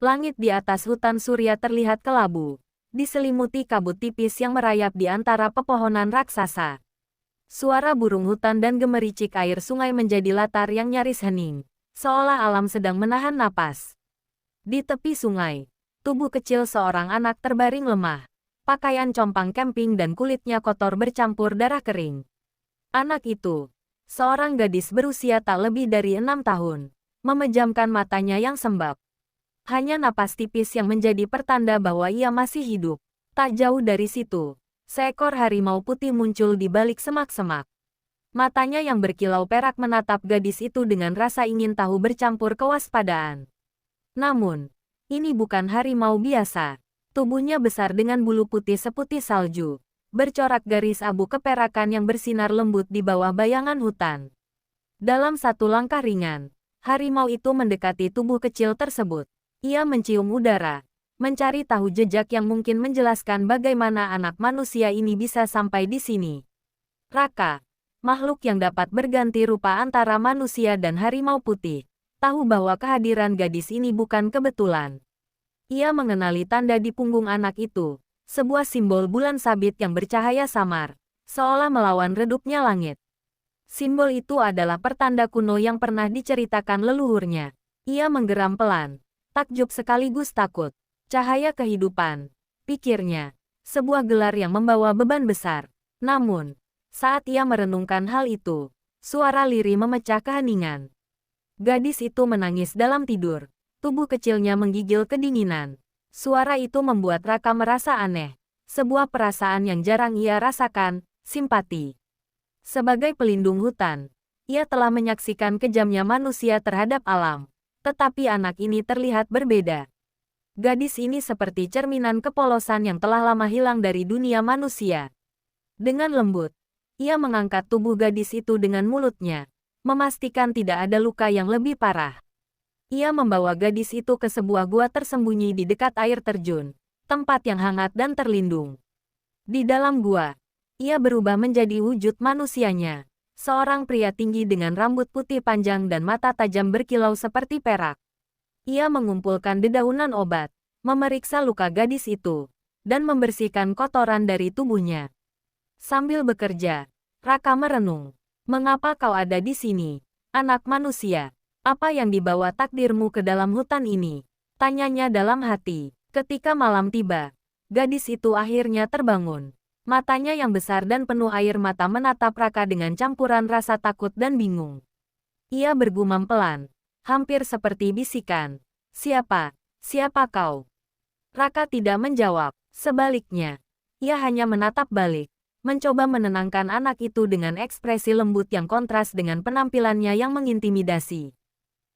Langit di atas hutan surya terlihat kelabu, diselimuti kabut tipis yang merayap di antara pepohonan raksasa. Suara burung hutan dan gemericik air sungai menjadi latar yang nyaris hening, seolah alam sedang menahan napas. Di tepi sungai, tubuh kecil seorang anak terbaring lemah. Pakaian compang camping dan kulitnya kotor bercampur darah kering. Anak itu, seorang gadis berusia tak lebih dari 6 tahun, memejamkan matanya yang sembab. Hanya napas tipis yang menjadi pertanda bahwa ia masih hidup. Tak jauh dari situ, seekor harimau putih muncul di balik semak-semak. Matanya yang berkilau perak menatap gadis itu dengan rasa ingin tahu bercampur kewaspadaan. Namun, ini bukan harimau biasa. Tubuhnya besar dengan bulu putih seputih salju, bercorak garis abu keperakan yang bersinar lembut di bawah bayangan hutan. Dalam satu langkah ringan, harimau itu mendekati tubuh kecil tersebut. Ia mencium udara, mencari tahu jejak yang mungkin menjelaskan bagaimana anak manusia ini bisa sampai di sini. Raka, makhluk yang dapat berganti rupa antara manusia dan harimau putih, tahu bahwa kehadiran gadis ini bukan kebetulan. Ia mengenali tanda di punggung anak itu, sebuah simbol bulan sabit yang bercahaya samar, seolah melawan redupnya langit. Simbol itu adalah pertanda kuno yang pernah diceritakan leluhurnya. Ia menggeram pelan, takjub sekaligus takut. Cahaya kehidupan, pikirnya, sebuah gelar yang membawa beban besar. Namun, saat ia merenungkan hal itu, suara lirih memecah keheningan. Gadis itu menangis dalam tidur. Tubuh kecilnya menggigil kedinginan. Suara itu membuat Raka merasa aneh. Sebuah perasaan yang jarang ia rasakan, simpati. Sebagai pelindung hutan, ia telah menyaksikan kejamnya manusia terhadap alam. Tetapi anak ini terlihat berbeda. Gadis ini seperti cerminan kepolosan yang telah lama hilang dari dunia manusia. Dengan lembut, ia mengangkat tubuh gadis itu dengan mulutnya, memastikan tidak ada luka yang lebih parah. Ia membawa gadis itu ke sebuah gua tersembunyi di dekat air terjun, tempat yang hangat dan terlindung. Di dalam gua, ia berubah menjadi wujud manusianya. Seorang pria tinggi dengan rambut putih panjang dan mata tajam berkilau seperti perak. Ia mengumpulkan dedaunan obat, memeriksa luka gadis itu, dan membersihkan kotoran dari tubuhnya. Sambil bekerja, Raka merenung. Mengapa kau ada di sini, anak manusia? Apa yang dibawa takdirmu ke dalam hutan ini? Tanyanya dalam hati. Ketika malam tiba, gadis itu akhirnya terbangun. Matanya yang besar dan penuh air mata menatap Raka dengan campuran rasa takut dan bingung. Ia bergumam pelan, hampir seperti bisikan. Siapa? Siapa kau? Raka tidak menjawab. Sebaliknya, ia hanya menatap balik, mencoba menenangkan anak itu dengan ekspresi lembut yang kontras dengan penampilannya yang mengintimidasi.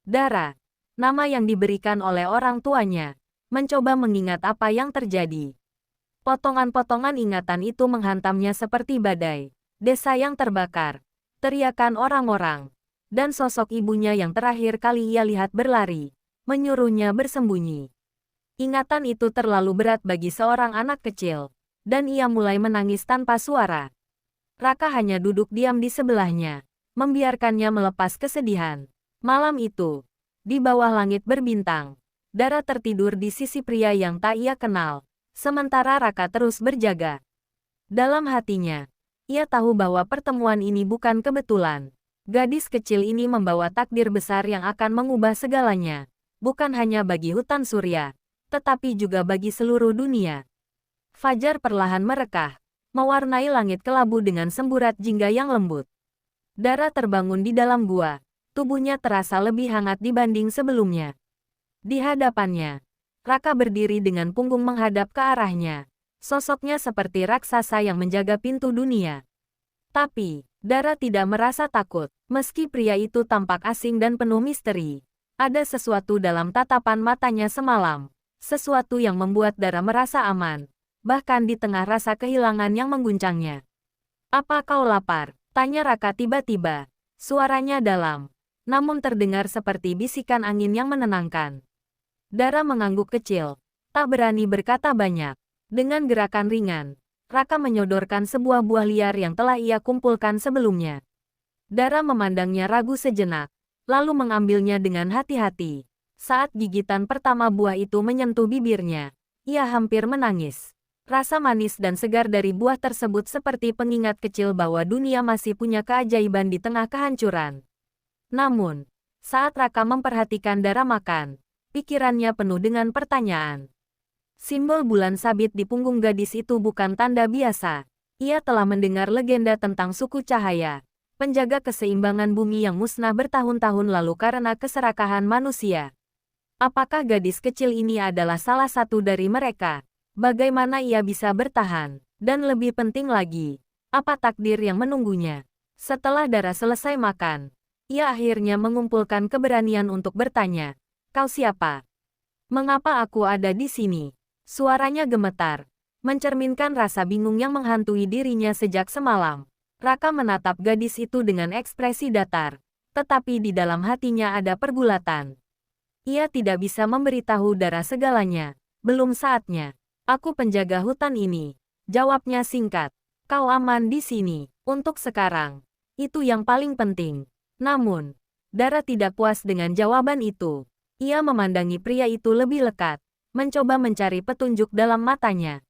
Dara, nama yang diberikan oleh orang tuanya, mencoba mengingat apa yang terjadi. Potongan-potongan ingatan itu menghantamnya seperti badai. Desa yang terbakar, teriakan orang-orang, dan sosok ibunya yang terakhir kali ia lihat berlari, menyuruhnya bersembunyi. Ingatan itu terlalu berat bagi seorang anak kecil, dan ia mulai menangis tanpa suara. Raka hanya duduk diam di sebelahnya, membiarkannya melepas kesedihan. Malam itu, di bawah langit berbintang, Dara tertidur di sisi pria yang tak ia kenal. Sementara Raka terus berjaga. Dalam hatinya, ia tahu bahwa pertemuan ini bukan kebetulan. Gadis kecil ini membawa takdir besar yang akan mengubah segalanya. Bukan hanya bagi hutan surya, tetapi juga bagi seluruh dunia. Fajar perlahan merekah, mewarnai langit kelabu dengan semburat jingga yang lembut. Dara terbangun di dalam gua. Tubuhnya terasa lebih hangat dibanding sebelumnya. Di hadapannya, Raka berdiri dengan punggung menghadap ke arahnya. Sosoknya seperti raksasa yang menjaga pintu dunia. Tapi, Dara tidak merasa takut, meski pria itu tampak asing dan penuh misteri. Ada sesuatu dalam tatapan matanya semalam. Sesuatu yang membuat Dara merasa aman, bahkan di tengah rasa kehilangan yang mengguncangnya. "Apa kau lapar?" tanya Raka tiba-tiba. Suaranya dalam, namun terdengar seperti bisikan angin yang menenangkan. Dara mengangguk kecil, tak berani berkata banyak. Dengan gerakan ringan, Raka menyodorkan sebuah buah liar yang telah ia kumpulkan sebelumnya. Dara memandangnya ragu sejenak, lalu mengambilnya dengan hati-hati. Saat gigitan pertama buah itu menyentuh bibirnya, ia hampir menangis. Rasa manis dan segar dari buah tersebut seperti pengingat kecil bahwa dunia masih punya keajaiban di tengah kehancuran. Namun, saat Raka memperhatikan Dara makan, pikirannya penuh dengan pertanyaan. Simbol bulan sabit di punggung gadis itu bukan tanda biasa. Ia telah mendengar legenda tentang suku cahaya, penjaga keseimbangan bumi yang musnah bertahun-tahun lalu karena keserakahan manusia. Apakah gadis kecil ini adalah salah satu dari mereka? Bagaimana ia bisa bertahan? Dan lebih penting lagi, apa takdir yang menunggunya? Setelah Dara selesai makan, ia akhirnya mengumpulkan keberanian untuk bertanya, "Kau siapa? Mengapa aku ada di sini?" Suaranya gemetar, mencerminkan rasa bingung yang menghantui dirinya sejak semalam. Raka menatap gadis itu dengan ekspresi datar, tetapi di dalam hatinya ada pergulatan. Ia tidak bisa memberitahu Dara segalanya. Belum saatnya. Aku penjaga hutan ini. Jawabnya singkat. Kau aman di sini. Untuk sekarang. Itu yang paling penting. Namun, Dara tidak puas dengan jawaban itu. Ia memandangi pria itu lebih lekat. Mencoba mencari petunjuk dalam matanya.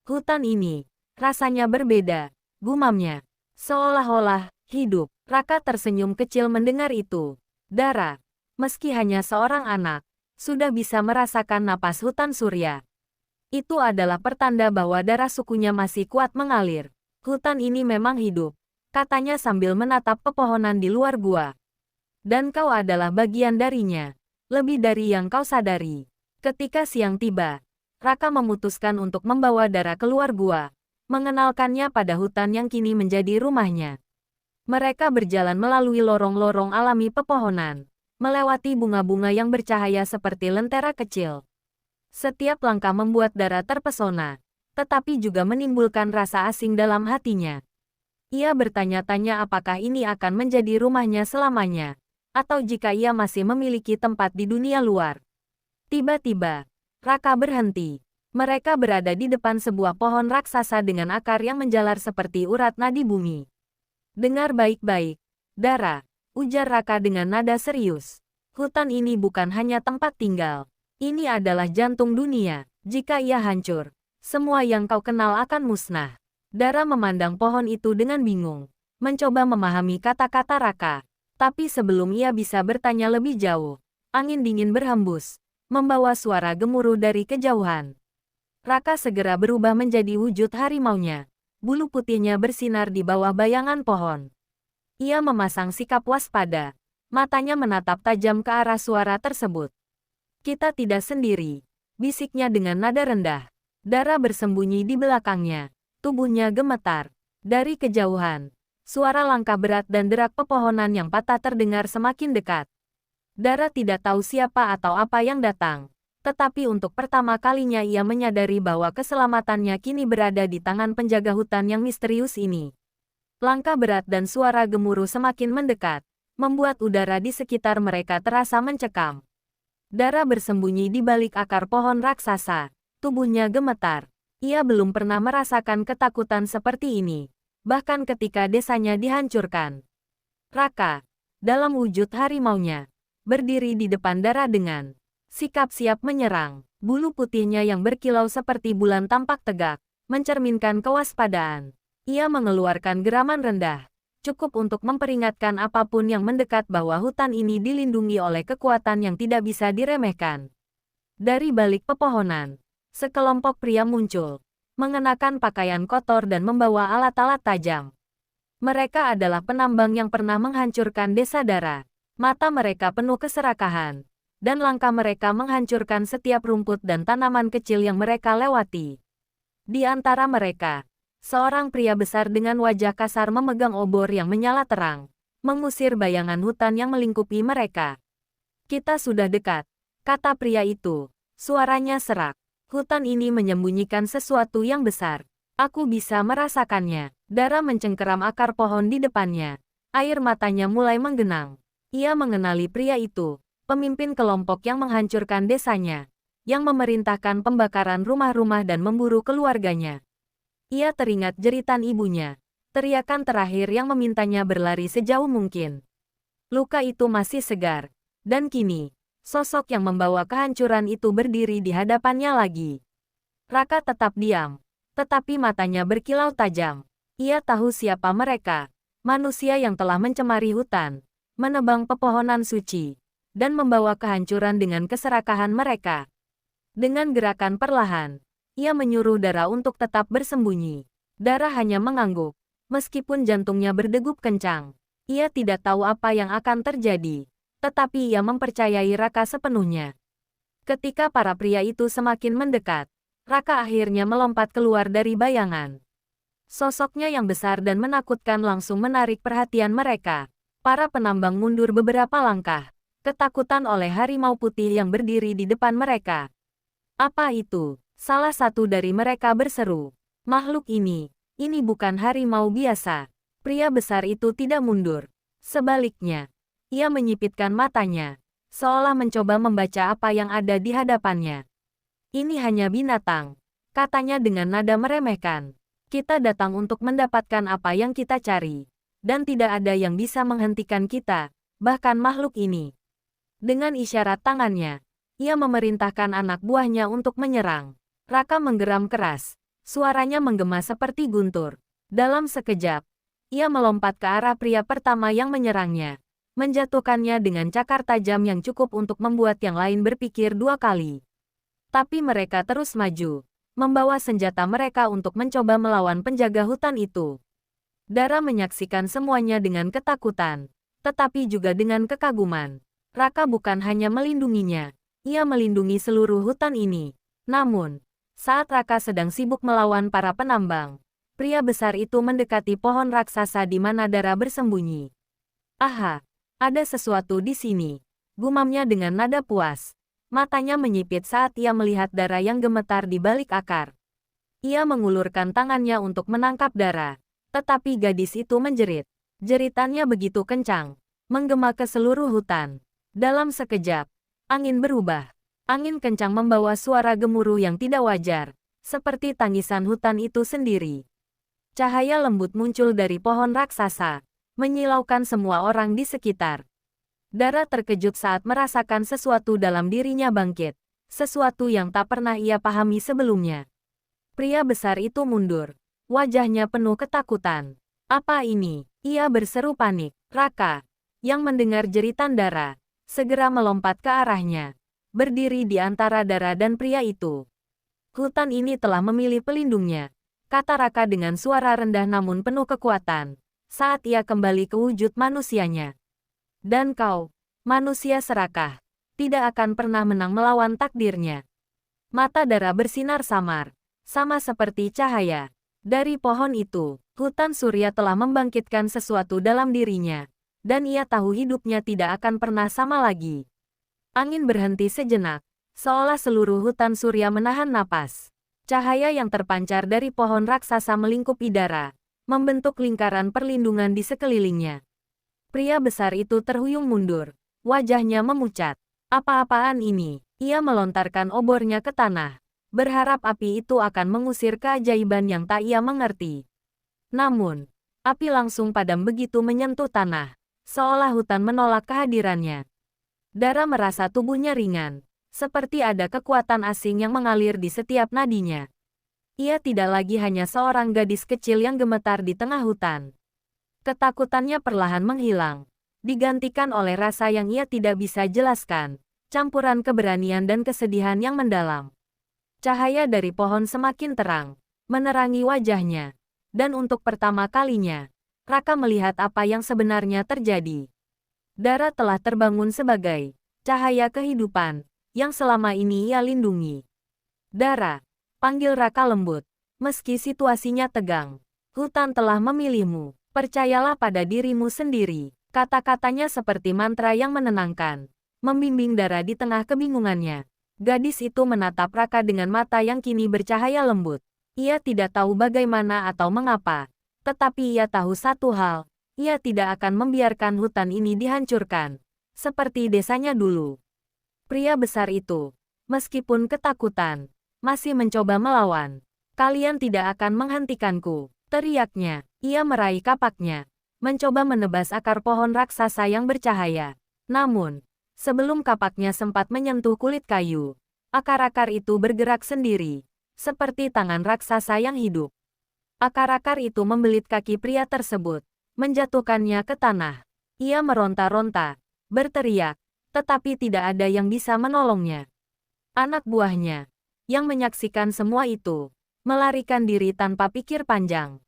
Hutan ini. Rasanya berbeda. Gumamnya. Seolah-olah hidup. Raka tersenyum kecil mendengar itu. Dara, meski hanya seorang anak, sudah bisa merasakan napas hutan surya. Itu adalah pertanda bahwa darah sukunya masih kuat mengalir. Hutan ini memang hidup, katanya sambil menatap pepohonan di luar gua. Dan kau adalah bagian darinya, lebih dari yang kau sadari. Ketika siang tiba, Raka memutuskan untuk membawa Dara keluar gua, mengenalkannya pada hutan yang kini menjadi rumahnya. Mereka berjalan melalui lorong-lorong alami pepohonan, melewati bunga-bunga yang bercahaya seperti lentera kecil. Setiap langkah membuat Dara terpesona, tetapi juga menimbulkan rasa asing dalam hatinya. Ia bertanya-tanya apakah ini akan menjadi rumahnya selamanya, atau jika ia masih memiliki tempat di dunia luar. Tiba-tiba, Raka berhenti. Mereka berada di depan sebuah pohon raksasa dengan akar yang menjalar seperti urat nadi bumi. Dengar baik-baik, Dara, ujar Raka dengan nada serius. Hutan ini bukan hanya tempat tinggal. Ini adalah jantung dunia. Jika ia hancur, semua yang kau kenal akan musnah. Dara memandang pohon itu dengan bingung, mencoba memahami kata-kata Raka. Tapi sebelum ia bisa bertanya lebih jauh, angin dingin berhembus, membawa suara gemuruh dari kejauhan. Raka segera berubah menjadi wujud harimaunya. Bulu putihnya bersinar di bawah bayangan pohon. Ia memasang sikap waspada. Matanya menatap tajam ke arah suara tersebut. Kita tidak sendiri, bisiknya dengan nada rendah. Dara bersembunyi di belakangnya. Tubuhnya gemetar. Dari kejauhan, suara langkah berat dan derak pepohonan yang patah terdengar semakin dekat. Dara tidak tahu siapa atau apa yang datang. Tetapi untuk pertama kalinya ia menyadari bahwa keselamatannya kini berada di tangan penjaga hutan yang misterius ini. Langkah berat dan suara gemuruh semakin mendekat, membuat udara di sekitar mereka terasa mencekam. Dara bersembunyi di balik akar pohon raksasa, tubuhnya gemetar. Ia belum pernah merasakan ketakutan seperti ini, bahkan ketika desanya dihancurkan. Raka, dalam wujud harimaunya, berdiri di depan Dara dengan sikap siap menyerang. Bulu putihnya yang berkilau seperti bulan tampak tegak, mencerminkan kewaspadaan. Ia mengeluarkan geraman rendah, cukup untuk memperingatkan apapun yang mendekat bahwa hutan ini dilindungi oleh kekuatan yang tidak bisa diremehkan. Dari balik pepohonan, sekelompok pria muncul, mengenakan pakaian kotor dan membawa alat-alat tajam. Mereka adalah penambang yang pernah menghancurkan desa Dara. Mata mereka penuh keserakahan, dan langkah mereka menghancurkan setiap rumput dan tanaman kecil yang mereka lewati. Di antara mereka, seorang pria besar dengan wajah kasar memegang obor yang menyala terang, mengusir bayangan hutan yang melingkupi mereka. Kita sudah dekat, kata pria itu. Suaranya serak. Hutan ini menyembunyikan sesuatu yang besar. Aku bisa merasakannya. Dara mencengkeram akar pohon di depannya. Air matanya mulai menggenang. Ia mengenali pria itu, pemimpin kelompok yang menghancurkan desanya, yang memerintahkan pembakaran rumah-rumah dan memburu keluarganya. Ia teringat jeritan ibunya, teriakan terakhir yang memintanya berlari sejauh mungkin. Luka itu masih segar, dan kini, Sosok yang membawa kehancuran itu berdiri di hadapannya lagi. Raka tetap diam, tetapi matanya berkilau tajam. Ia tahu siapa mereka, manusia yang telah mencemari hutan, menebang pepohonan suci, dan membawa kehancuran dengan keserakahan mereka. Dengan gerakan perlahan, ia menyuruh Dara untuk tetap bersembunyi. Dara hanya mengangguk, meskipun jantungnya berdegup kencang. Ia tidak tahu apa yang akan terjadi, tetapi ia mempercayai Raka sepenuhnya. Ketika para pria itu semakin mendekat, Raka akhirnya melompat keluar dari bayangan. Sosoknya yang besar dan menakutkan langsung menarik perhatian mereka. Para penambang mundur beberapa langkah, ketakutan oleh harimau putih yang berdiri di depan mereka. Apa itu? Salah satu dari mereka berseru. Makhluk ini bukan harimau biasa. Pria besar itu tidak mundur. Sebaliknya, ia menyipitkan matanya, seolah mencoba membaca apa yang ada di hadapannya. Ini hanya binatang, katanya dengan nada meremehkan. Kita datang untuk mendapatkan apa yang kita cari, dan tidak ada yang bisa menghentikan kita, bahkan makhluk ini. Dengan isyarat tangannya, ia memerintahkan anak buahnya untuk menyerang. Raka menggeram keras, suaranya menggema seperti guntur. Dalam sekejap, ia melompat ke arah pria pertama yang menyerangnya, menjatuhkannya dengan cakar tajam yang cukup untuk membuat yang lain berpikir dua kali. Tapi mereka terus maju, membawa senjata mereka untuk mencoba melawan penjaga hutan itu. Dara menyaksikan semuanya dengan ketakutan, tetapi juga dengan kekaguman. Raka bukan hanya melindunginya, ia melindungi seluruh hutan ini. Namun, saat Raka sedang sibuk melawan para penambang, pria besar itu mendekati pohon raksasa di mana Dara bersembunyi. Aha, ada sesuatu di sini, gumamnya dengan nada puas. Matanya menyipit saat ia melihat Dara yang gemetar di balik akar. Ia mengulurkan tangannya untuk menangkap Dara, tetapi gadis itu menjerit. Jeritannya begitu kencang, menggema ke seluruh hutan. Dalam sekejap, angin berubah. Angin kencang membawa suara gemuruh yang tidak wajar, seperti tangisan hutan itu sendiri. Cahaya lembut muncul dari pohon raksasa, menyilaukan semua orang di sekitar. Dara terkejut saat merasakan sesuatu dalam dirinya bangkit, sesuatu yang tak pernah ia pahami sebelumnya. Pria besar itu mundur, wajahnya penuh ketakutan. Apa ini? Ia berseru panik. Raka, yang mendengar jeritan Dara, segera melompat ke arahnya, berdiri di antara Dara dan pria itu. Hutan ini telah memilih pelindungnya, kata Raka dengan suara rendah namun penuh kekuatan, saat ia kembali ke wujud manusianya. Dan kau, manusia serakah, tidak akan pernah menang melawan takdirnya. Mata Dara bersinar samar, sama seperti cahaya. Dari pohon itu, hutan surya telah membangkitkan sesuatu dalam dirinya, dan ia tahu hidupnya tidak akan pernah sama lagi. Angin berhenti sejenak, seolah seluruh hutan surya menahan napas. Cahaya yang terpancar dari pohon raksasa melingkupi Dara, membentuk lingkaran perlindungan di sekelilingnya. Pria besar itu terhuyung mundur, wajahnya memucat. Apa-apaan ini? Ia melontarkan obornya ke tanah, berharap api itu akan mengusir keajaiban yang tak ia mengerti. Namun, api langsung padam begitu menyentuh tanah, seolah hutan menolak kehadirannya. Dara merasa tubuhnya ringan, seperti ada kekuatan asing yang mengalir di setiap nadinya. Ia tidak lagi hanya seorang gadis kecil yang gemetar di tengah hutan. Ketakutannya perlahan menghilang, digantikan oleh rasa yang ia tidak bisa jelaskan, campuran keberanian dan kesedihan yang mendalam. Cahaya dari pohon semakin terang, menerangi wajahnya, dan untuk pertama kalinya, Raka melihat apa yang sebenarnya terjadi. Dara telah terbangun sebagai cahaya kehidupan, yang selama ini ia lindungi. Dara, panggil Raka lembut, meski situasinya tegang. Hutan telah memilihmu. Percayalah pada dirimu sendiri. Kata-katanya seperti mantra yang menenangkan, membimbing Dara di tengah kebingungannya. Gadis itu menatap Raka dengan mata yang kini bercahaya lembut. Ia tidak tahu bagaimana atau mengapa, tetapi ia tahu satu hal, ia tidak akan membiarkan hutan ini dihancurkan, seperti desanya dulu. Pria besar itu, meskipun ketakutan, masih mencoba melawan. Kalian tidak akan menghentikanku, teriaknya. Ia meraih kapaknya, mencoba menebas akar pohon raksasa yang bercahaya. Namun, Sebelum kapaknya sempat menyentuh kulit kayu, akar-akar itu bergerak sendiri, seperti tangan raksasa yang hidup. Akar-akar itu membelit kaki pria tersebut, menjatuhkannya ke tanah. Ia meronta-ronta, berteriak, tetapi tidak ada yang bisa menolongnya. Anak buahnya, yang menyaksikan semua itu, melarikan diri tanpa pikir panjang.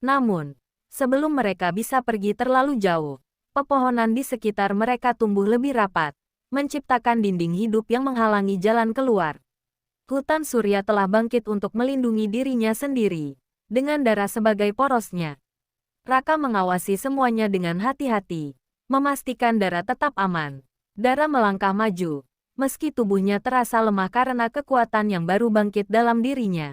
Namun, sebelum mereka bisa pergi terlalu jauh, pepohonan di sekitar mereka tumbuh lebih rapat, menciptakan dinding hidup yang menghalangi jalan keluar. Hutan surya telah bangkit untuk melindungi dirinya sendiri, dengan darah sebagai porosnya. Raka mengawasi semuanya dengan hati-hati, memastikan Dara tetap aman. Dara melangkah maju, meski tubuhnya terasa lemah karena kekuatan yang baru bangkit dalam dirinya.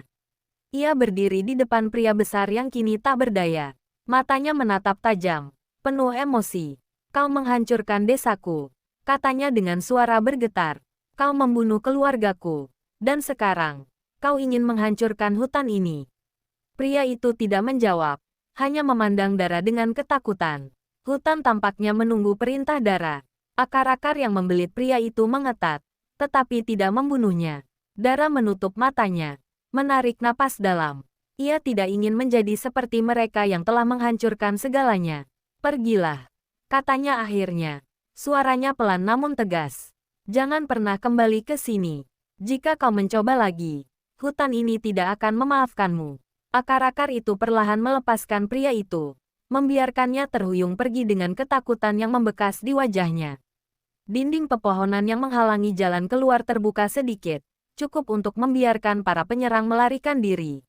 Ia berdiri di depan pria besar yang kini tak berdaya. Matanya menatap tajam, penuh emosi. Kau menghancurkan desaku, katanya dengan suara bergetar. Kau membunuh keluargaku, dan sekarang, kau ingin menghancurkan hutan ini. Pria itu tidak menjawab, hanya memandang Dara dengan ketakutan. Hutan tampaknya menunggu perintah Dara. Akar-akar yang membelit pria itu mengetat, tetapi tidak membunuhnya. Dara menutup matanya, menarik napas dalam. Ia tidak ingin menjadi seperti mereka yang telah menghancurkan segalanya. Pergilah, katanya akhirnya. Suaranya pelan namun tegas. Jangan pernah kembali ke sini. Jika kau mencoba lagi, hutan ini tidak akan memaafkanmu. Akar-akar itu perlahan melepaskan pria itu, membiarkannya terhuyung pergi dengan ketakutan yang membekas di wajahnya. Dinding pepohonan yang menghalangi jalan keluar terbuka sedikit, cukup untuk membiarkan para penyerang melarikan diri.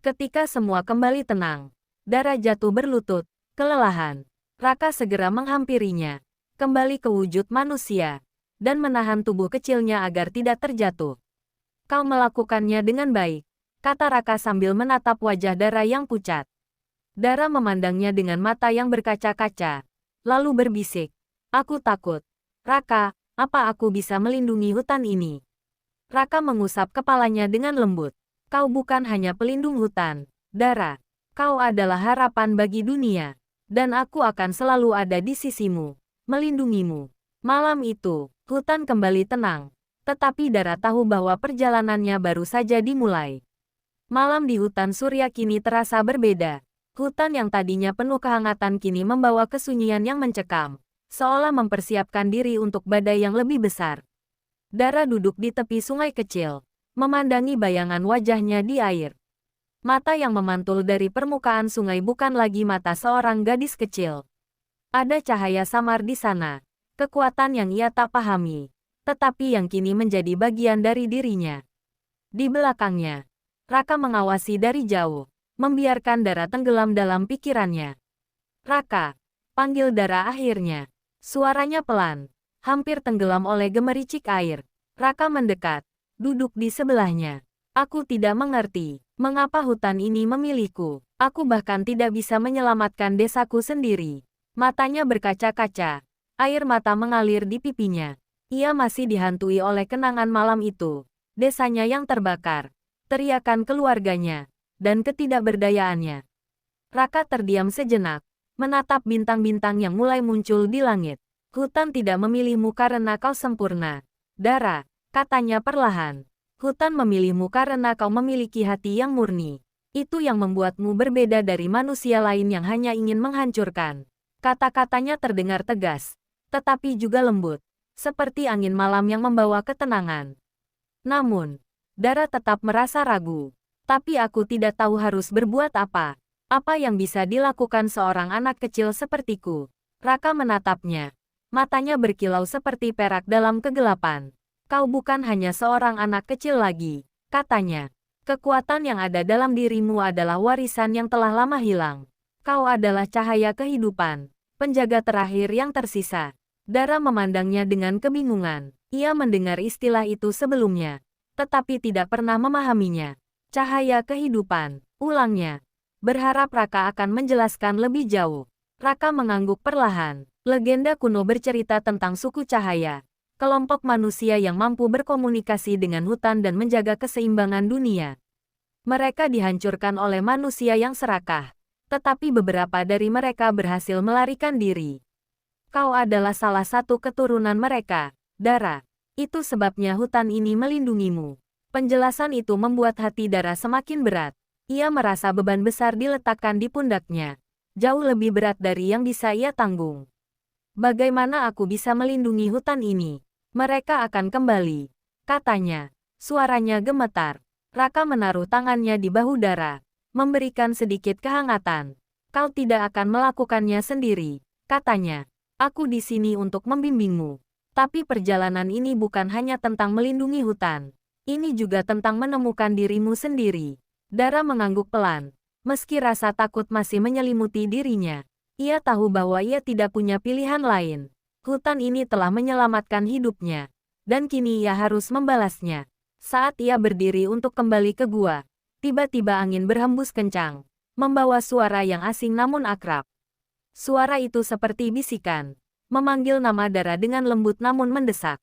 Ketika semua kembali tenang, Dara jatuh berlutut, kelelahan. Raka segera menghampirinya, kembali ke wujud manusia, dan menahan tubuh kecilnya agar tidak terjatuh. Kau melakukannya dengan baik, kata Raka sambil menatap wajah Dara yang pucat. Dara memandangnya dengan mata yang berkaca-kaca, lalu berbisik, aku takut. Raka, apa aku bisa melindungi hutan ini? Raka mengusap kepalanya dengan lembut. Kau bukan hanya pelindung hutan, Dara. Kau adalah harapan bagi dunia. Dan aku akan selalu ada di sisimu, melindungimu. Malam itu, hutan kembali tenang. Tetapi Dara tahu bahwa perjalanannya baru saja dimulai. Malam di hutan surya kini terasa berbeda. Hutan yang tadinya penuh kehangatan kini membawa kesunyian yang mencekam, seolah mempersiapkan diri untuk badai yang lebih besar. Dara duduk di tepi sungai kecil, memandangi bayangan wajahnya di air. Mata yang memantul dari permukaan sungai bukan lagi mata seorang gadis kecil. Ada cahaya samar di sana, kekuatan yang ia tak pahami, tetapi yang kini menjadi bagian dari dirinya. Di belakangnya, Raka mengawasi dari jauh, membiarkan Dara tenggelam dalam pikirannya. Raka, panggil Dara akhirnya. Suaranya pelan, hampir tenggelam oleh gemericik air. Raka mendekat, duduk di sebelahnya. Aku tidak mengerti, mengapa hutan ini memilihku. Aku bahkan tidak bisa menyelamatkan desaku sendiri. Matanya berkaca-kaca, air mata mengalir di pipinya. Ia masih dihantui oleh kenangan malam itu, desanya yang terbakar, teriakan keluarganya, dan ketidakberdayaannya. Raka terdiam sejenak, menatap bintang-bintang yang mulai muncul di langit. Hutan tidak memilihmu karena kau sempurna, Dara, katanya perlahan. Hutan memilihmu karena kau memiliki hati yang murni. Itu yang membuatmu berbeda dari manusia lain yang hanya ingin menghancurkan. Kata-katanya terdengar tegas, tetapi juga lembut, seperti angin malam yang membawa ketenangan. Namun, Dara tetap merasa ragu. Tapi aku tidak tahu harus berbuat apa. Apa yang bisa dilakukan seorang anak kecil sepertiku? Raka menatapnya. Matanya berkilau seperti perak dalam kegelapan. Kau bukan hanya seorang anak kecil lagi, katanya. Kekuatan yang ada dalam dirimu adalah warisan yang telah lama hilang. Kau adalah cahaya kehidupan, penjaga terakhir yang tersisa. Dara memandangnya dengan kebingungan. Ia mendengar istilah itu sebelumnya, tetapi tidak pernah memahaminya. Cahaya kehidupan, ulangnya. Berharap Raka akan menjelaskan lebih jauh. Raka mengangguk perlahan. Legenda kuno bercerita tentang suku cahaya, kelompok manusia yang mampu berkomunikasi dengan hutan dan menjaga keseimbangan dunia. Mereka dihancurkan oleh manusia yang serakah, tetapi beberapa dari mereka berhasil melarikan diri. Kau adalah salah satu keturunan mereka, Dara. Itu sebabnya hutan ini melindungimu. Penjelasan itu membuat hati Dara semakin berat. Ia merasa beban besar diletakkan di pundaknya. Jauh lebih berat dari yang bisa ia tanggung. Bagaimana aku bisa melindungi hutan ini? Mereka akan kembali, katanya. Suaranya gemetar. Raka menaruh tangannya di bahu Dara, memberikan sedikit kehangatan. Kau tidak akan melakukannya sendiri, katanya. Aku di sini untuk membimbingmu. Tapi perjalanan ini bukan hanya tentang melindungi hutan. Ini juga tentang menemukan dirimu sendiri. Dara mengangguk pelan. Meski rasa takut masih menyelimuti dirinya, ia tahu bahwa ia tidak punya pilihan lain. Hutan ini telah menyelamatkan hidupnya, dan kini ia harus membalasnya. Saat ia berdiri untuk kembali ke gua, tiba-tiba angin berhembus kencang, membawa suara yang asing namun akrab. Suara itu seperti bisikan, memanggil nama Dara dengan lembut namun mendesak.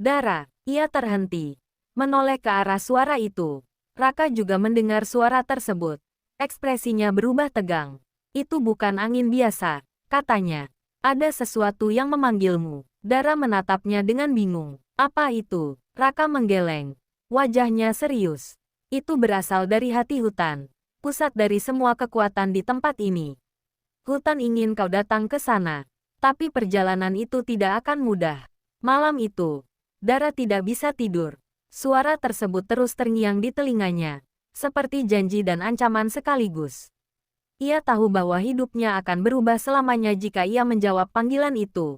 Dara, ia terhenti, menoleh ke arah suara itu. Raka juga mendengar suara tersebut. Ekspresinya berubah tegang. Itu bukan angin biasa, katanya. Ada sesuatu yang memanggilmu. Dara menatapnya dengan bingung. Apa itu? Raka menggeleng. Wajahnya serius. Itu berasal dari hati hutan. Pusat dari semua kekuatan di tempat ini. Hutan ingin kau datang ke sana. Tapi perjalanan itu tidak akan mudah. Malam itu, Dara tidak bisa tidur. Suara tersebut terus terngiang di telinganya. Seperti janji dan ancaman sekaligus. Ia tahu bahwa hidupnya akan berubah selamanya jika ia menjawab panggilan itu.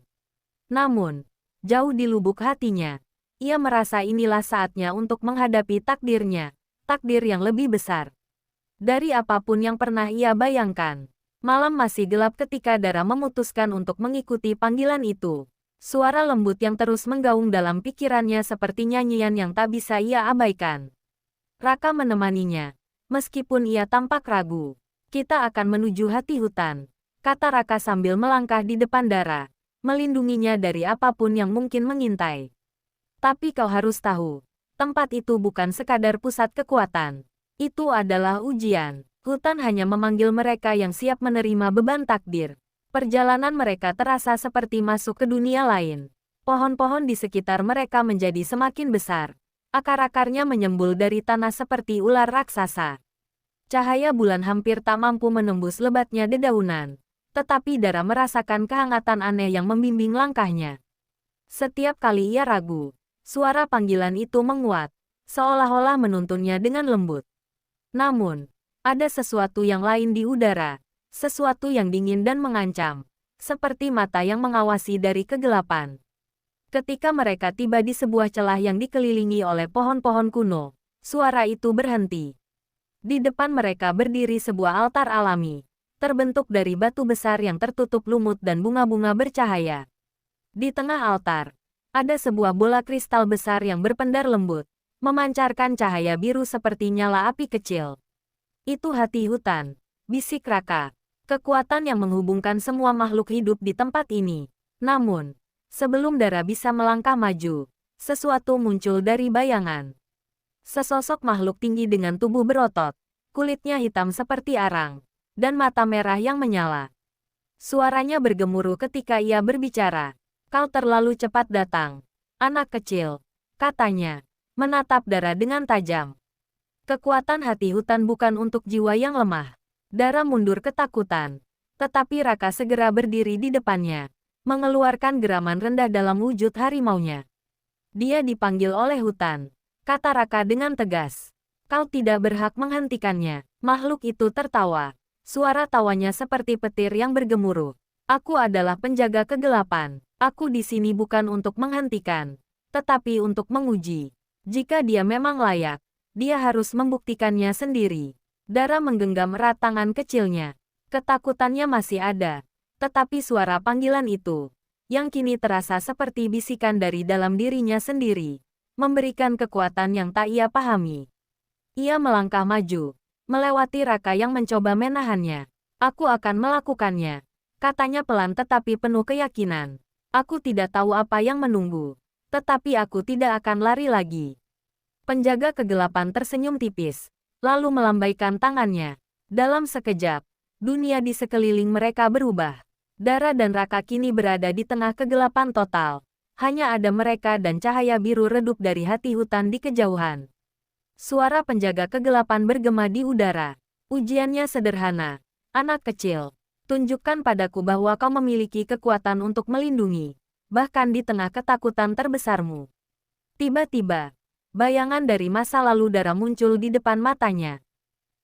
Namun, jauh di lubuk hatinya, ia merasa inilah saatnya untuk menghadapi takdirnya. Takdir yang lebih besar dari apapun yang pernah ia bayangkan. Malam masih gelap ketika Dara memutuskan untuk mengikuti panggilan itu. Suara lembut yang terus menggaung dalam pikirannya seperti nyanyian yang tak bisa ia abaikan. Raka menemaninya. Meskipun ia tampak ragu. Kita akan menuju hati hutan, kata Raka sambil melangkah di depan Dara, melindunginya dari apapun yang mungkin mengintai. Tapi kau harus tahu, tempat itu bukan sekadar pusat kekuatan. Itu adalah ujian. Hutan hanya memanggil mereka yang siap menerima beban takdir. Perjalanan mereka terasa seperti masuk ke dunia lain. Pohon-pohon di sekitar mereka menjadi semakin besar. Akar-akarnya menyembul dari tanah seperti ular raksasa. Cahaya bulan hampir tak mampu menembus lebatnya dedaunan. Tetapi Dara merasakan kehangatan aneh yang membimbing langkahnya. Setiap kali ia ragu, suara panggilan itu menguat, seolah-olah menuntunnya dengan lembut. Namun, ada sesuatu yang lain di udara, sesuatu yang dingin dan mengancam, seperti mata yang mengawasi dari kegelapan. Ketika mereka tiba di sebuah celah yang dikelilingi oleh pohon-pohon kuno, suara itu berhenti. Di depan mereka berdiri sebuah altar alami, terbentuk dari batu besar yang tertutup lumut dan bunga-bunga bercahaya. Di tengah altar, ada sebuah bola kristal besar yang berpendar lembut, memancarkan cahaya biru seperti nyala api kecil. Itu hati hutan, bisik Raka. Kekuatan yang menghubungkan semua makhluk hidup di tempat ini. Namun, sebelum Dara bisa melangkah maju, sesuatu muncul dari bayangan. Sesosok makhluk tinggi dengan tubuh berotot, kulitnya hitam seperti arang, dan mata merah yang menyala. Suaranya bergemuruh ketika ia berbicara. Kau terlalu cepat datang, anak kecil, katanya, menatap Dara dengan tajam. Kekuatan hati hutan bukan untuk jiwa yang lemah. Dara mundur ketakutan. Tetapi Raka segera berdiri di depannya, mengeluarkan geraman rendah dalam wujud harimaunya. Dia dipanggil oleh hutan, kata Raka dengan tegas. Kau tidak berhak menghentikannya. Makhluk itu tertawa. Suara tawanya seperti petir yang bergemuruh. Aku adalah penjaga kegelapan. Aku di sini bukan untuk menghentikan, tetapi untuk menguji. Jika dia memang layak, dia harus membuktikannya sendiri. Dara menggenggam erat tangan kecilnya. Ketakutannya masih ada. Tetapi suara panggilan itu, yang kini terasa seperti bisikan dari dalam dirinya sendiri, memberikan kekuatan yang tak ia pahami. Ia melangkah maju, melewati Raka yang mencoba menahannya. Aku akan melakukannya, katanya pelan tetapi penuh keyakinan. Aku tidak tahu apa yang menunggu, tetapi aku tidak akan lari lagi. Penjaga kegelapan tersenyum tipis, lalu melambaikan tangannya. Dalam sekejap, dunia di sekeliling mereka berubah. Dara dan Raka kini berada di tengah kegelapan total. Hanya ada mereka dan cahaya biru redup dari hati hutan di kejauhan. Suara penjaga kegelapan bergema di udara. Ujiannya sederhana. Anak kecil, tunjukkan padaku bahwa kau memiliki kekuatan untuk melindungi, bahkan di tengah ketakutan terbesarmu. Tiba-tiba, bayangan dari masa lalu Dara muncul di depan matanya.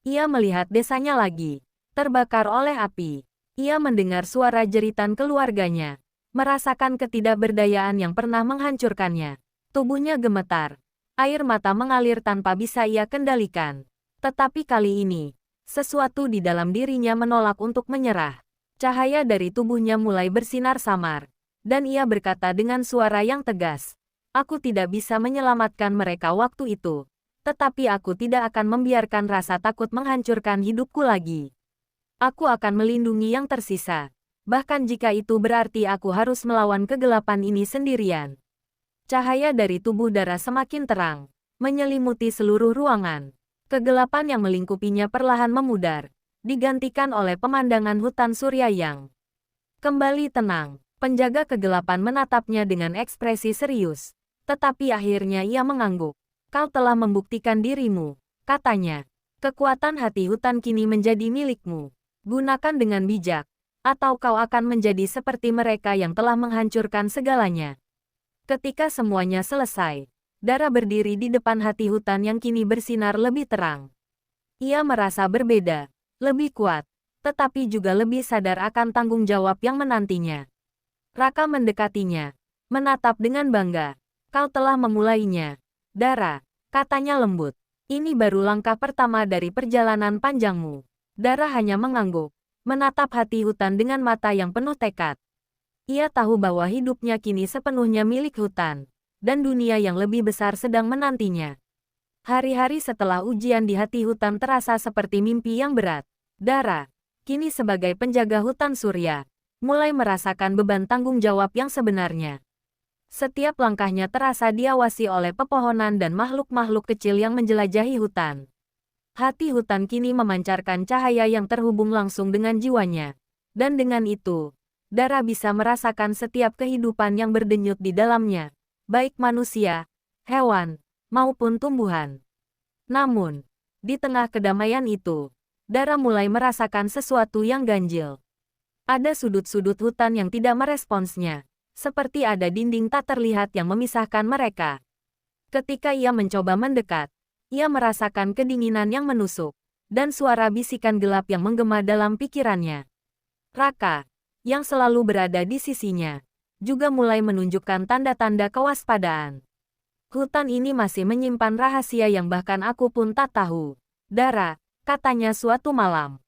Ia melihat desanya lagi, terbakar oleh api. Ia mendengar suara jeritan keluarganya, merasakan ketidakberdayaan yang pernah menghancurkannya. Tubuhnya gemetar, air mata mengalir tanpa bisa ia kendalikan. Tetapi kali ini, sesuatu di dalam dirinya menolak untuk menyerah. Cahaya dari tubuhnya mulai bersinar samar, dan ia berkata dengan suara yang tegas, "Aku tidak bisa menyelamatkan mereka waktu itu, tetapi aku tidak akan membiarkan rasa takut menghancurkan hidupku lagi. Aku akan melindungi yang tersisa, bahkan jika itu berarti aku harus melawan kegelapan ini sendirian." Cahaya dari tubuh Dara semakin terang, menyelimuti seluruh ruangan. Kegelapan yang melingkupinya perlahan memudar, digantikan oleh pemandangan hutan surya yang kembali tenang. Penjaga kegelapan menatapnya dengan ekspresi serius, tetapi akhirnya ia mengangguk. "Kau telah membuktikan dirimu," katanya. "Kekuatan hati hutan kini menjadi milikmu. Gunakan dengan bijak, atau kau akan menjadi seperti mereka yang telah menghancurkan segalanya." Ketika semuanya selesai, Dara berdiri di depan hati hutan yang kini bersinar lebih terang. Ia merasa berbeda, lebih kuat, tetapi juga lebih sadar akan tanggung jawab yang menantinya. Raka mendekatinya, menatap dengan bangga. "Kau telah memulainya, Dara," katanya lembut. "Ini baru langkah pertama dari perjalanan panjangmu." Dara hanya mengangguk, menatap hati hutan dengan mata yang penuh tekad. Ia tahu bahwa hidupnya kini sepenuhnya milik hutan, dan dunia yang lebih besar sedang menantinya. Hari-hari setelah ujian di hati hutan terasa seperti mimpi yang berat. Dara, kini sebagai penjaga hutan surya, mulai merasakan beban tanggung jawab yang sebenarnya. Setiap langkahnya terasa diawasi oleh pepohonan dan makhluk-makhluk kecil yang menjelajahi hutan. Hati hutan kini memancarkan cahaya yang terhubung langsung dengan jiwanya. Dan dengan itu, Dara bisa merasakan setiap kehidupan yang berdenyut di dalamnya, baik manusia, hewan, maupun tumbuhan. Namun, di tengah kedamaian itu, Dara mulai merasakan sesuatu yang ganjil. Ada sudut-sudut hutan yang tidak meresponsnya, seperti ada dinding tak terlihat yang memisahkan mereka. Ketika ia mencoba mendekat, ia merasakan kedinginan yang menusuk, dan suara bisikan gelap yang menggema dalam pikirannya. Raka, yang selalu berada di sisinya, juga mulai menunjukkan tanda-tanda kewaspadaan. "Hutan ini masih menyimpan rahasia yang bahkan aku pun tak tahu, Dara," katanya suatu malam.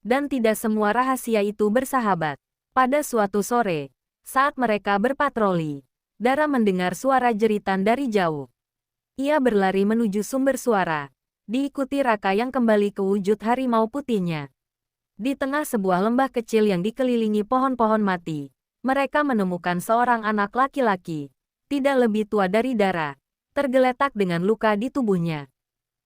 Dan tidak semua rahasia itu bersahabat. Pada suatu sore, saat mereka berpatroli, Dara mendengar suara jeritan dari jauh. Ia berlari menuju sumber suara, diikuti Raka yang kembali ke wujud harimau putihnya. Di tengah sebuah lembah kecil yang dikelilingi pohon-pohon mati, mereka menemukan seorang anak laki-laki, tidak lebih tua dari Dara, tergeletak dengan luka di tubuhnya.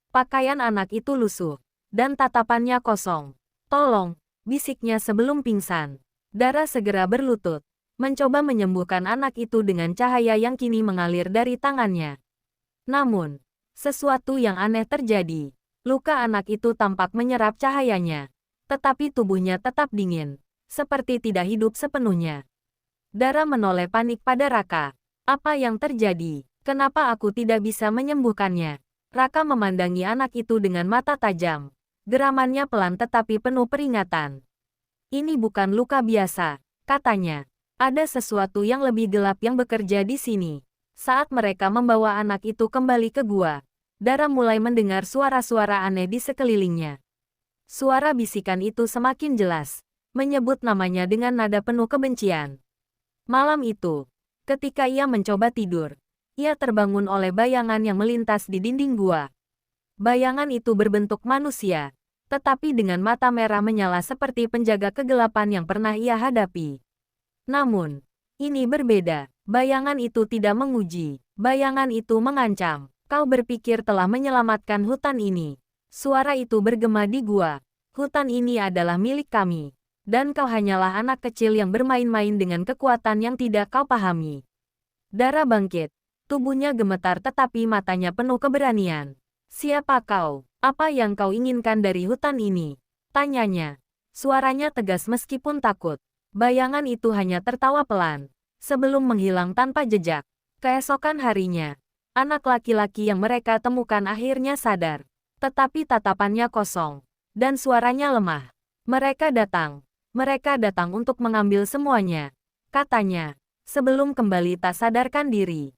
Pakaian anak itu lusuh, dan tatapannya kosong. "Tolong," bisiknya sebelum pingsan. Dara segera berlutut, mencoba menyembuhkan anak itu dengan cahaya yang kini mengalir dari tangannya. Namun, sesuatu yang aneh terjadi. Luka anak itu tampak menyerap cahayanya, tetapi tubuhnya tetap dingin, seperti tidak hidup sepenuhnya. Dara menoleh panik pada Raka. "Apa yang terjadi? Kenapa aku tidak bisa menyembuhkannya?" Raka memandangi anak itu dengan mata tajam. Geramannya pelan tetapi penuh peringatan. "Ini bukan luka biasa," katanya. "Ada sesuatu yang lebih gelap yang bekerja di sini." Saat mereka membawa anak itu kembali ke gua, Dara mulai mendengar suara-suara aneh di sekelilingnya. Suara bisikan itu semakin jelas, menyebut namanya dengan nada penuh kebencian. Malam itu, ketika ia mencoba tidur, ia terbangun oleh bayangan yang melintas di dinding gua. Bayangan itu berbentuk manusia, tetapi dengan mata merah menyala seperti penjaga kegelapan yang pernah ia hadapi. Namun, ini berbeda. Bayangan itu tidak menguji. Bayangan itu mengancam. "Kau berpikir telah menyelamatkan hutan ini?" Suara itu bergema di gua. "Hutan ini adalah milik kami. Dan kau hanyalah anak kecil yang bermain-main dengan kekuatan yang tidak kau pahami. Dara bangkit. Tubuhnya gemetar tetapi matanya penuh keberanian. Siapa kau? Apa yang kau inginkan dari hutan ini? Tanyanya. Suaranya tegas meskipun takut. Bayangan itu hanya tertawa pelan. Sebelum menghilang tanpa jejak. Keesokan harinya, anak laki-laki yang mereka temukan akhirnya sadar. Tetapi tatapannya kosong. Dan suaranya lemah. Mereka datang untuk mengambil semuanya. Katanya, sebelum kembali tak sadarkan diri.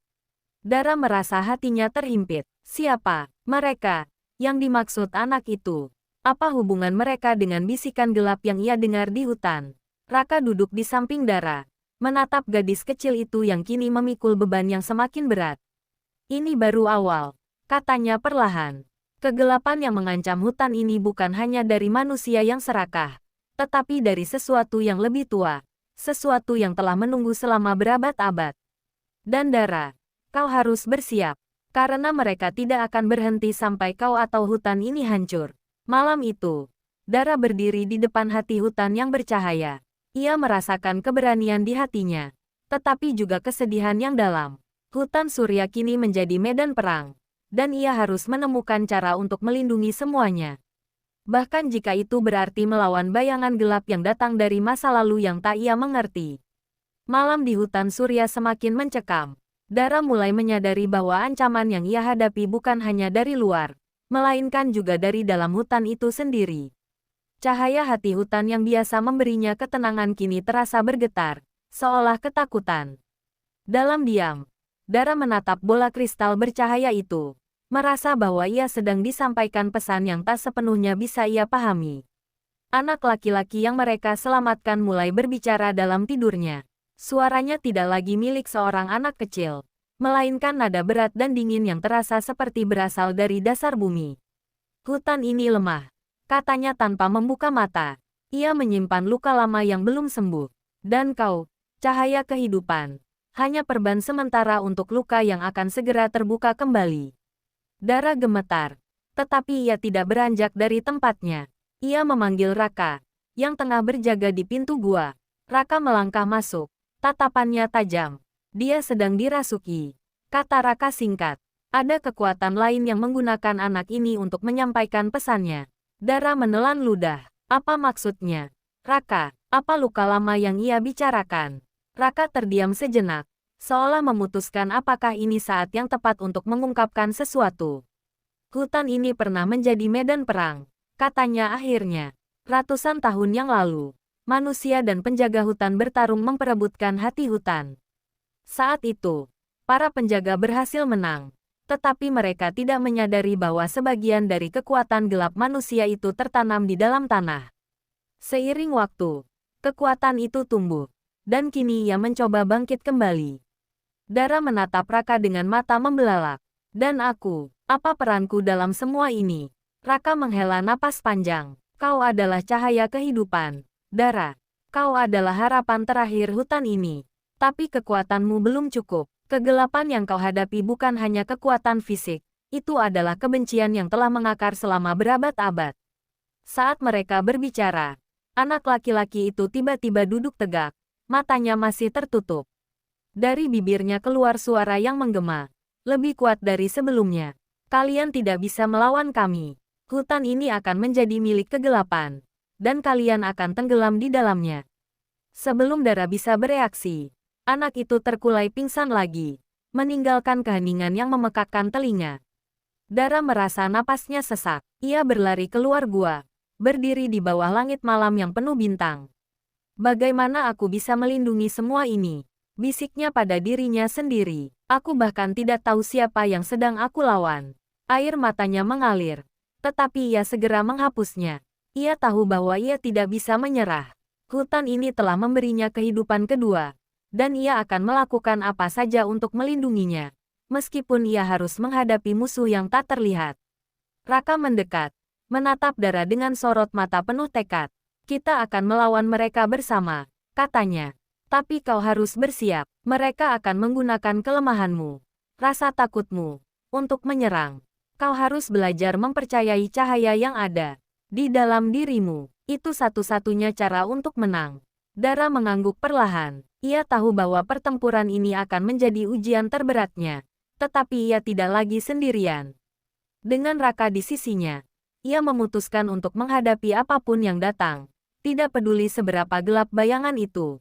Dara merasa hatinya terhimpit. Siapa mereka yang dimaksud anak itu? Apa hubungan mereka dengan bisikan gelap yang ia dengar di hutan? Raka duduk di samping Dara, menatap gadis kecil itu yang kini memikul beban yang semakin berat. Ini baru awal, katanya perlahan. Kegelapan yang mengancam hutan ini bukan hanya dari manusia yang serakah, tetapi dari sesuatu yang lebih tua, sesuatu yang telah menunggu selama berabad-abad. Dan Dara, kau harus bersiap, karena mereka tidak akan berhenti sampai kau atau hutan ini hancur. Malam itu, Dara berdiri di depan hati hutan yang bercahaya. Ia merasakan keberanian di hatinya, tetapi juga kesedihan yang dalam. Hutan surya kini menjadi medan perang, dan ia harus menemukan cara untuk melindungi semuanya. Bahkan jika itu berarti melawan bayangan gelap yang datang dari masa lalu yang tak ia mengerti. Malam di hutan surya semakin mencekam. Dara mulai menyadari bahwa ancaman yang ia hadapi bukan hanya dari luar, melainkan juga dari dalam hutan itu sendiri. Cahaya hati hutan yang biasa memberinya ketenangan kini terasa bergetar, seolah ketakutan. Dalam diam, Dara menatap bola kristal bercahaya itu. Merasa bahwa ia sedang disampaikan pesan yang tak sepenuhnya bisa ia pahami. Anak laki-laki yang mereka selamatkan mulai berbicara dalam tidurnya. Suaranya tidak lagi milik seorang anak kecil, melainkan nada berat dan dingin yang terasa seperti berasal dari dasar bumi. Hutan ini lemah, katanya tanpa membuka mata. Ia menyimpan luka lama yang belum sembuh. Dan kau, cahaya kehidupan, hanya perban sementara untuk luka yang akan segera terbuka kembali. Dara gemetar, tetapi ia tidak beranjak dari tempatnya. Ia memanggil Raka, yang tengah berjaga di pintu gua. Raka melangkah masuk, tatapannya tajam. Dia sedang dirasuki, kata Raka singkat. Ada kekuatan lain yang menggunakan anak ini untuk menyampaikan pesannya. Dara menelan ludah. Apa maksudnya? Raka, apa luka lama yang ia bicarakan? Raka terdiam sejenak, seolah memutuskan apakah ini saat yang tepat untuk mengungkapkan sesuatu. Hutan ini pernah menjadi medan perang, katanya akhirnya. Ratusan tahun yang lalu, manusia dan penjaga hutan bertarung memperebutkan hati hutan. Saat itu, para penjaga berhasil menang, tetapi mereka tidak menyadari bahwa sebagian dari kekuatan gelap manusia itu tertanam di dalam tanah. Seiring waktu, kekuatan itu tumbuh, dan kini ia mencoba bangkit kembali. Dara menatap Raka dengan mata membelalak. Dan aku, apa peranku dalam semua ini? Raka menghela napas panjang. Kau adalah cahaya kehidupan. Dara, kau adalah harapan terakhir hutan ini. Tapi kekuatanmu belum cukup. Kegelapan yang kau hadapi bukan hanya kekuatan fisik. Itu adalah kebencian yang telah mengakar selama berabad-abad. Saat mereka berbicara, anak laki-laki itu tiba-tiba duduk tegak. Matanya masih tertutup. Dari bibirnya keluar suara yang menggema, lebih kuat dari sebelumnya. Kalian tidak bisa melawan kami. Hutan ini akan menjadi milik kegelapan, dan kalian akan tenggelam di dalamnya. Sebelum Dara bisa bereaksi, anak itu terkulai pingsan lagi, meninggalkan keheningan yang memekakkan telinga. Dara merasa napasnya sesak. Ia berlari keluar gua, berdiri di bawah langit malam yang penuh bintang. Bagaimana aku bisa melindungi semua ini? Bisiknya pada dirinya sendiri. Aku bahkan tidak tahu siapa yang sedang aku lawan. Air matanya mengalir, tetapi ia segera menghapusnya. Ia tahu bahwa ia tidak bisa menyerah. Hutan ini telah memberinya kehidupan kedua, dan ia akan melakukan apa saja untuk melindunginya, meskipun ia harus menghadapi musuh yang tak terlihat. Raka mendekat, menatap Dara dengan sorot mata penuh tekad. Kita akan melawan mereka bersama, katanya. Tapi kau harus bersiap, mereka akan menggunakan kelemahanmu, rasa takutmu, untuk menyerang. Kau harus belajar mempercayai cahaya yang ada. Di dalam dirimu, itu satu-satunya cara untuk menang. Dara mengangguk perlahan. Ia tahu bahwa pertempuran ini akan menjadi ujian terberatnya. Tetapi ia tidak lagi sendirian. Dengan Raka di sisinya, ia memutuskan untuk menghadapi apapun yang datang. Tidak peduli seberapa gelap bayangan itu.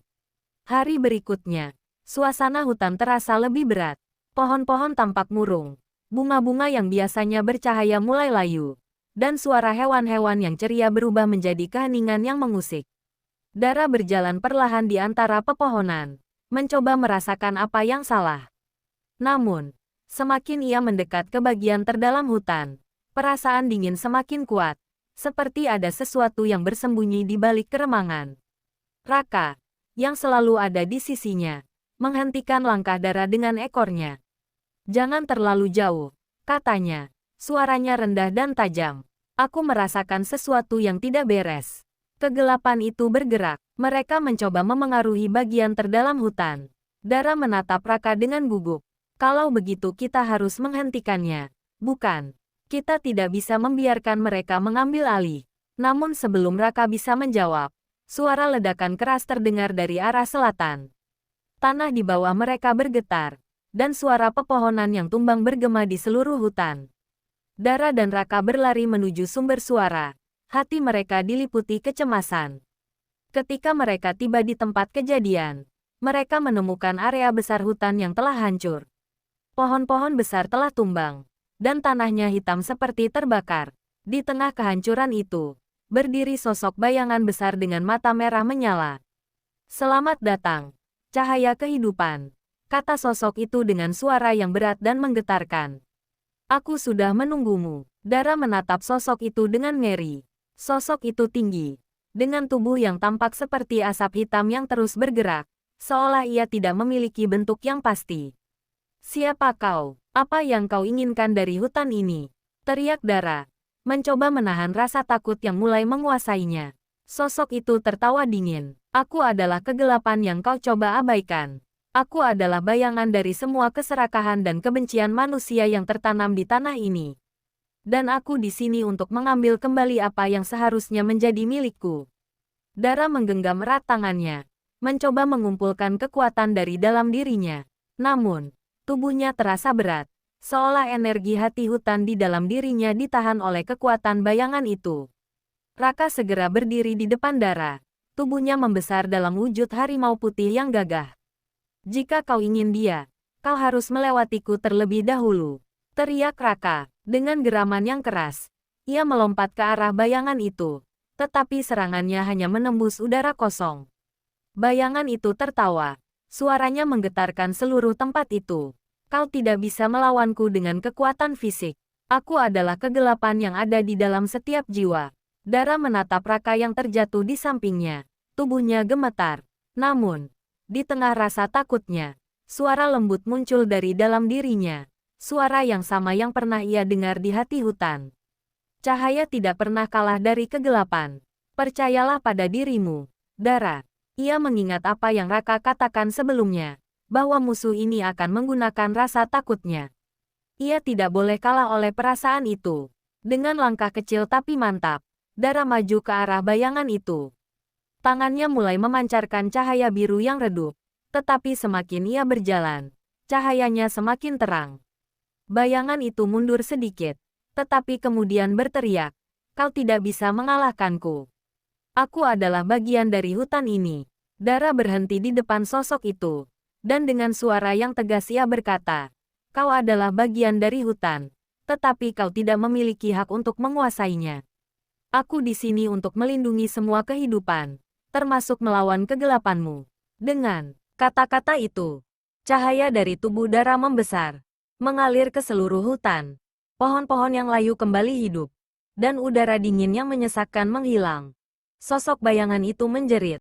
Hari berikutnya, suasana hutan terasa lebih berat. Pohon-pohon tampak murung. Bunga-bunga yang biasanya bercahaya mulai layu. Dan suara hewan-hewan yang ceria berubah menjadi keheningan yang mengusik. Dara berjalan perlahan di antara pepohonan, mencoba merasakan apa yang salah. Namun, semakin ia mendekat ke bagian terdalam hutan, perasaan dingin semakin kuat, seperti ada sesuatu yang bersembunyi di balik keremangan. Raka, yang selalu ada di sisinya, menghentikan langkah Dara dengan ekornya. "Jangan terlalu jauh," katanya. Suaranya rendah dan tajam. "Aku merasakan sesuatu yang tidak beres." Kegelapan itu bergerak. Mereka mencoba memengaruhi bagian terdalam hutan. Dara menatap Raka dengan gugup. "Kalau begitu kita harus menghentikannya. Bukan. Kita tidak bisa membiarkan mereka mengambil alih." Namun sebelum Raka bisa menjawab, suara ledakan keras terdengar dari arah selatan. Tanah di bawah mereka bergetar, dan suara pepohonan yang tumbang bergema di seluruh hutan. Dara dan Raka berlari menuju sumber suara. Hati mereka diliputi kecemasan. Ketika mereka tiba di tempat kejadian, mereka menemukan area besar hutan yang telah hancur. Pohon-pohon besar telah tumbang, dan tanahnya hitam seperti terbakar. Di tengah kehancuran itu, berdiri sosok bayangan besar dengan mata merah menyala. "Selamat datang, cahaya kehidupan," kata sosok itu dengan suara yang berat dan menggetarkan. "Aku sudah menunggumu." Dara menatap sosok itu dengan ngeri. Sosok itu tinggi, dengan tubuh yang tampak seperti asap hitam yang terus bergerak, seolah ia tidak memiliki bentuk yang pasti. "Siapa kau? Apa yang kau inginkan dari hutan ini?" teriak Dara, mencoba menahan rasa takut yang mulai menguasainya. Sosok itu tertawa dingin. "Aku adalah kegelapan yang kau coba abaikan. Aku adalah bayangan dari semua keserakahan dan kebencian manusia yang tertanam di tanah ini. Dan aku di sini untuk mengambil kembali apa yang seharusnya menjadi milikku." Dara menggenggam erat tangannya, mencoba mengumpulkan kekuatan dari dalam dirinya. Namun, tubuhnya terasa berat, seolah energi hati hutan di dalam dirinya ditahan oleh kekuatan bayangan itu. Raka segera berdiri di depan Dara. Tubuhnya membesar dalam wujud harimau putih yang gagah. "Jika kau ingin dia, kau harus melewatiku terlebih dahulu," teriak Raka. Dengan geraman yang keras, ia melompat ke arah bayangan itu, tetapi serangannya hanya menembus udara kosong. Bayangan itu tertawa. Suaranya menggetarkan seluruh tempat itu. "Kau tidak bisa melawanku dengan kekuatan fisik. Aku adalah kegelapan yang ada di dalam setiap jiwa." Dara menatap Raka yang terjatuh di sampingnya. Tubuhnya gemetar. Namun, di tengah rasa takutnya, suara lembut muncul dari dalam dirinya. Suara yang sama yang pernah ia dengar di hati hutan. "Cahaya tidak pernah kalah dari kegelapan. Percayalah pada dirimu, Dara." Ia mengingat apa yang Raka katakan sebelumnya, bahwa musuh ini akan menggunakan rasa takutnya. Ia tidak boleh kalah oleh perasaan itu. Dengan langkah kecil tapi mantap, Dara maju ke arah bayangan itu. Tangannya mulai memancarkan cahaya biru yang redup, tetapi semakin ia berjalan, cahayanya semakin terang. Bayangan itu mundur sedikit, tetapi kemudian berteriak, "Kau tidak bisa mengalahkanku. Aku adalah bagian dari hutan ini." Dara berhenti di depan sosok itu, dan dengan suara yang tegas ia berkata, "Kau adalah bagian dari hutan, tetapi kau tidak memiliki hak untuk menguasainya. Aku di sini untuk melindungi semua kehidupan, termasuk melawan kegelapanmu." Dengan kata-kata itu, cahaya dari tubuh Dara membesar, mengalir ke seluruh hutan. Pohon-pohon yang layu kembali hidup, dan udara dingin yang menyesakkan menghilang. Sosok bayangan itu menjerit,